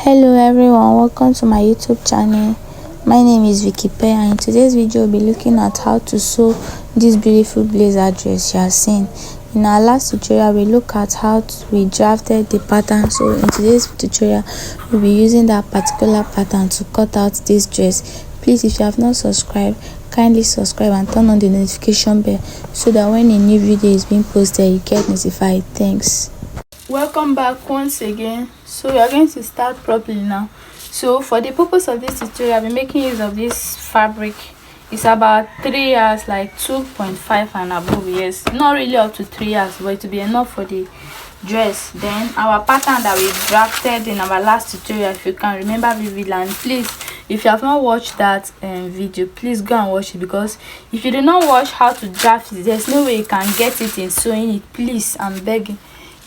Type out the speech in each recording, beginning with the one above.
Hello everyone, welcome to my YouTube channel. My name is Vicky Pe, and in today's video we'll be looking at how to sew this beautiful blazer dress you are seeing. In our last tutorial we look at how we drafted the pattern, so in today's tutorial we'll be using that particular pattern to cut out this dress. Please, if you have not subscribed, kindly subscribe and turn on the notification bell so that when a new video is being posted you get notified. Thanks. Welcome back once again. So we are going to start properly now. So for the purpose of this tutorial, I'll be making use of this fabric. It's about 3 yards, like 2.5 and above. Yes, not really up to 3 yards, but it will be enough for the dress. Then our pattern that we drafted in our last tutorial, if you can remember vividly, and please, if you have not watched that video, please go and watch it, because if you do not watch how to draft it, there's no way you can get it in sewing it. Please, I'm begging,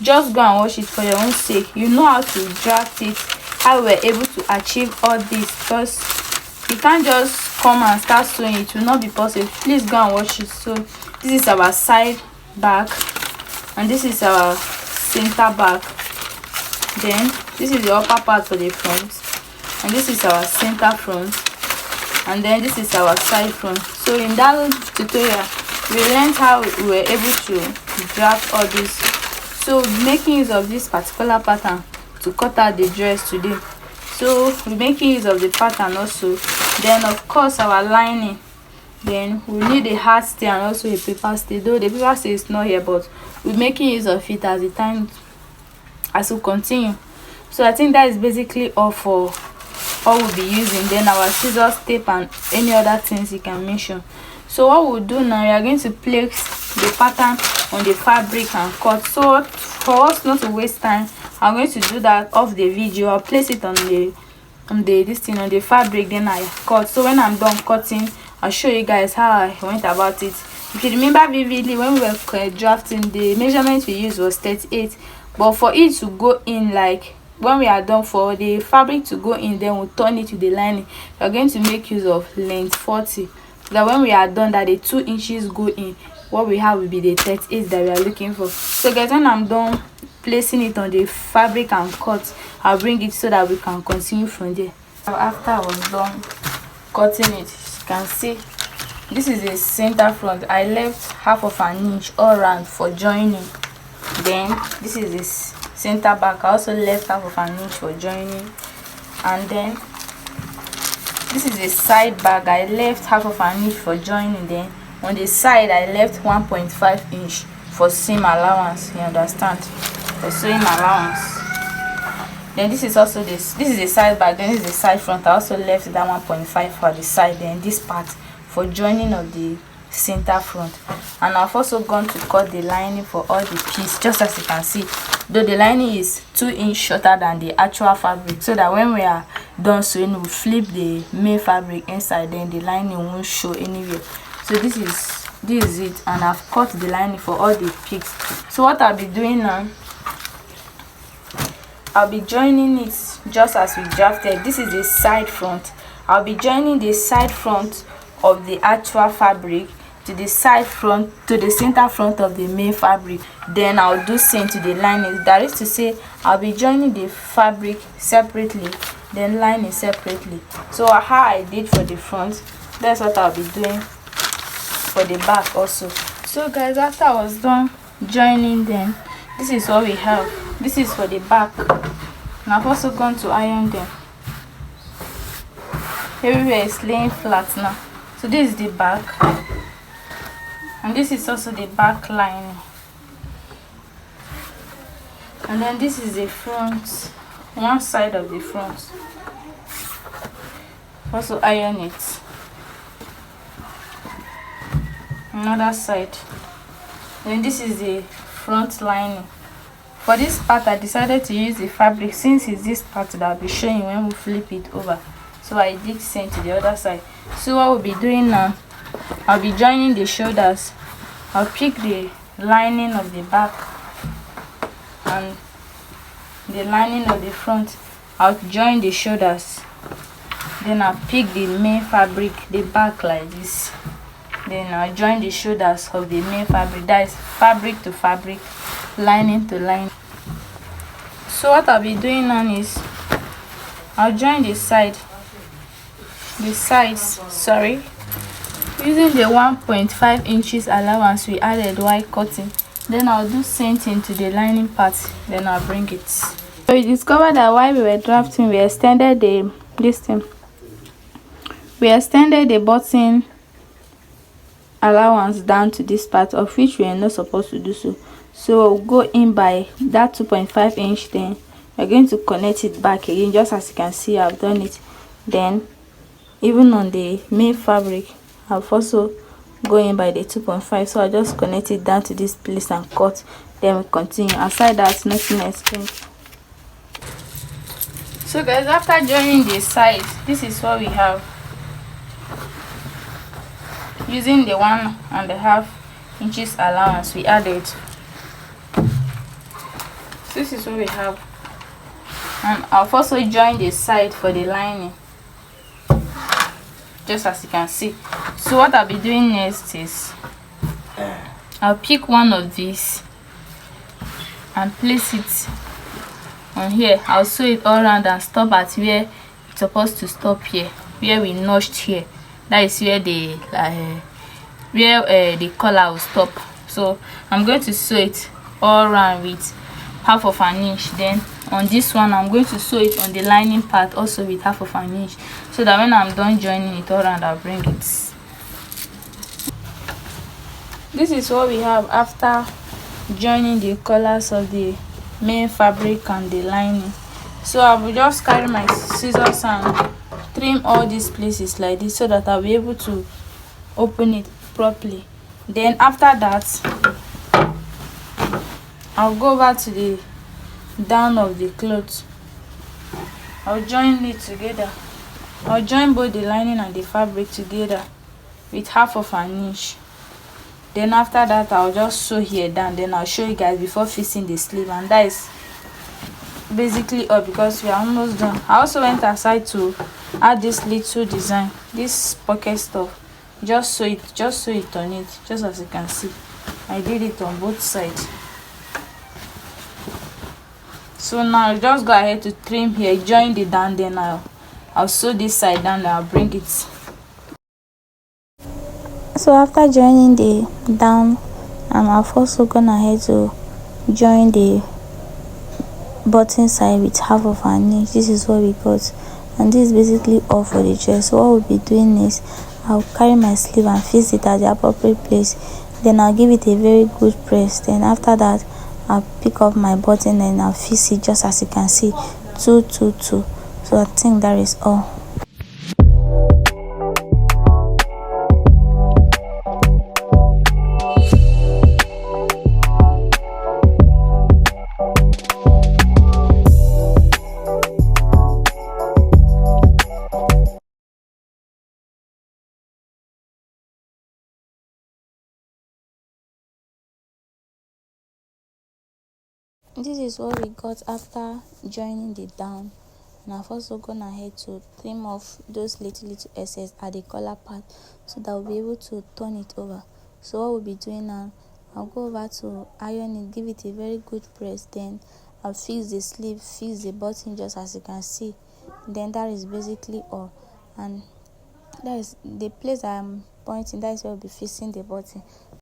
just go and watch it for your own sake. You know how to draft it, how we're able to achieve all this, because you can't just come and start sewing. It will not be possible. Please go and watch it. So this is our side back, and this is our center back. Then this is the upper part for the front, and this is our center front, and then this is our side front. So in that tutorial we learned how we were able to draft all this. So making use of this particular pattern to cut out the dress today. So we're making use of the pattern also. Then of course our lining. Then we need a hard stay and also a paper stay. Though the paper stay is not here, but we're making use of it as the time as we continue. So I think that is basically all for all we'll be using. Then our scissors, tape, and any other things you can mention. So what we'll do now, we are going to place the pattern on the fabric and cut. So for us not to waste time, I'm going to do that off the video. I'll place it on the fabric, then I cut. So when I'm done cutting, I'll show you guys how I went about it. If you remember vividly, when we were drafting, the measurement we used was 38, but for it to go in, like when we are done, for the fabric to go in, then we'll turn it to the lining. We're going to make use of length 40, so that when we are done, that the 2 inches go in, what we have will be the 38 that we are looking for. So guys, when I'm done placing it on the fabric and cut, I'll bring it so that we can continue from there. After I was done cutting it, you can see this is the center front. I left half of an inch all around for joining. Then this is this center back. I also left half of an inch for joining. And then this is the side back. I left half of an inch for joining. Then on the side I left 1.5 inch for seam allowance, you understand, for sewing allowance. Then this is also this is the side back, then this is the side front. I also left that 1.5 for the side, then this part for joining of the center front. And I've also gone to cut the lining for all the piece, just as you can see, though the lining is 2 inches shorter than the actual fabric, so that when we are done sewing, we flip the main fabric inside, then the lining won't show anywhere. So this is it, and I've cut the lining for all the peaks. So what I'll be doing now, I'll be joining it just as we drafted. This is the side front. I'll be joining the side front of the actual fabric to the side front, to the center front of the main fabric. Then I'll do same to the lining. That is to say, I'll be joining the fabric separately, then lining separately. So how I did for the front, that's what I'll be doing for the back also. So guys, after I was done joining them, this is what we have. This is for the back, and I've also gone to iron them. Everywhere is laying flat now. So this is the back, and this is also the back lining, and then this is the front, one side of the front. Also iron it. Another side. Then this is the front lining. For this part I decided to use the fabric, since it's this part that I'll be showing when we flip it over. So I did same to the other side. So what we'll be doing now, I'll be joining the shoulders. I'll pick the lining of the back and the lining of the front. I'll join the shoulders. Then I'll pick the main fabric, the back, like this. Then I'll join the shoulders of the main fabric, that is fabric to fabric, lining to lining. So what I'll be doing now is I'll join the sides, sorry, using the 1.5 inches allowance we added while cutting. Then I'll do same thing to the lining part, then I'll bring it. So we discovered that while we were drafting, we extended the button allowance down to this part, of which we are not supposed to do so. So we'll go in by that 2.5 inch, then we're going to connect it back again, just as you can see I've done it. Then even on the main fabric, I've also go in by the 2.5, so I just connect it down to this place and cut. Then we continue. Aside that, nothing else changed. So guys, after joining the sides, this is what we have. Using the 1.5 inches allowance we added, this is what we have. And I've also joined the side for the lining, just as you can see. So what I'll be doing next is I'll pick one of these and place it on here. I'll sew it all around and stop at where it's supposed to stop, here where we notched here. That is where the collar will stop. So I'm going to sew it all around with 1/2 inch. Then on this one, I'm going to sew it on the lining part also with 1/2 inch, so that when I'm done joining it all around, I'll bring it. This is what we have after joining the collars of the main fabric and the lining. So I will just carry my scissors and trim all these places like this, so that I'll be able to open it properly. Then after that, I'll go over to the down of the cloth. I'll join it together. I'll join both the lining and the fabric together with 1/2 inch. Then after that, I'll just sew here down. Then I'll show you guys before fixing the sleeve, and that is basically all, because we are almost done. I also went aside to add this little design, this pocket stuff. Just sew it on it, just as you can see. I did it on both sides. So now I'll just go ahead to trim here, join the down, then I'll sew this side down, then I'll bring it. So after joining the down, I've also gone ahead to join the button side with 1/2 inch. This is what we got, and this is basically all for the dress. So what we'll be doing is I'll carry my sleeve and fix it at the appropriate place. Then I'll give it a very good press. Then after that, I'll pick up my button and I'll fix it, just as you can see, 2 2 2. So I think that is all. This is what we got after joining the down, and I've also gone ahead to trim off those little excess at the collar part, so that we'll be able to turn it over. So what we'll be doing now, I'll go over to iron it, give it a very good press. Then I'll fix the sleeve, fix the button, just as you can see. Then that is basically all, and that is the place I'm pointing. That is where we'll be fixing the button.